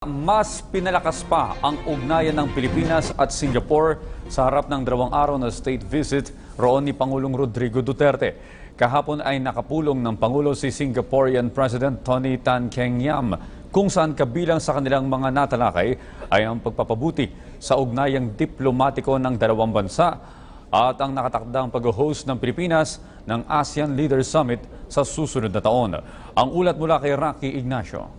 Mas pinalakas pa ang ugnayan ng Pilipinas at Singapore sa harap ng 2 araw na state visit roon ni Pangulong Rodrigo Duterte. Kahapon ay nakapulong ng Pangulo si Singaporean President Tony Tan Keng Yam, kung saan kabilang sa kanilang mga natalakay ay ang pagpapabuti sa ugnayang diplomatiko ng dalawang bansa at ang nakatakdang pag-host ng Pilipinas ng ASEAN Leaders Summit sa susunod na taon. Ang ulat mula kay Rocky Ignacio.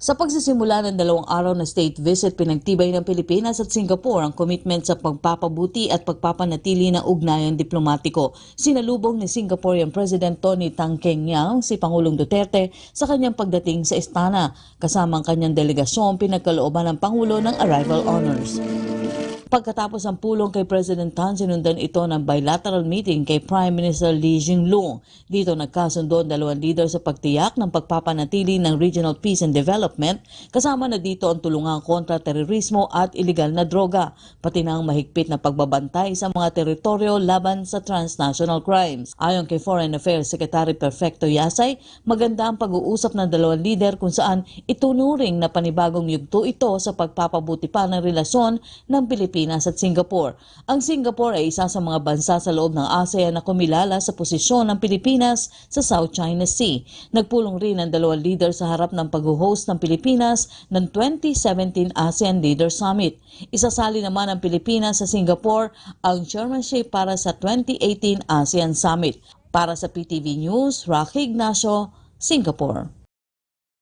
Sa pagsisimula ng 2 araw na state visit, pinagtibay ng Pilipinas at Singapore ang commitment sa pagpapabuti at pagpapanatili ng ugnayang diplomatiko. Sinalubong ni Singaporean President Tony Tan Keng Yam si Pangulong Duterte sa kanyang pagdating sa istana. Kasama ang kanyang delegasyon, pinagkalooban ng Pangulo ng arrival honors. Pagkatapos ang pulong kay President Tan, sinundan ito ng bilateral meeting kay Prime Minister Lee Hsien-loong. Dito nagkasundo ang dalawang leader sa pagtiyak ng pagpapanatili ng regional peace and development, kasama na dito ang tulungang kontra terorismo at ilegal na droga, pati na ang mahigpit na pagbabantay sa mga teritoryo laban sa transnational crimes. Ayon kay Foreign Affairs Secretary Perfecto Yasay, maganda ang pag-uusap ng dalawang leader kung saan itunuring na panibagong yugto ito sa pagpapabuti pa ng relasyon ng Pilipinas at Singapore. Ang Singapore ay isa sa mga bansa sa loob ng ASEAN na kumilala sa posisyon ng Pilipinas sa South China Sea. Nagpulong rin ang dalawang leader sa harap ng pag-host ng Pilipinas ng 2017 ASEAN Leaders Summit. Isasali naman ang Pilipinas sa Singapore ang chairmanship para sa 2018 ASEAN Summit. Para sa PTV News, Rocky Ignacio, Singapore.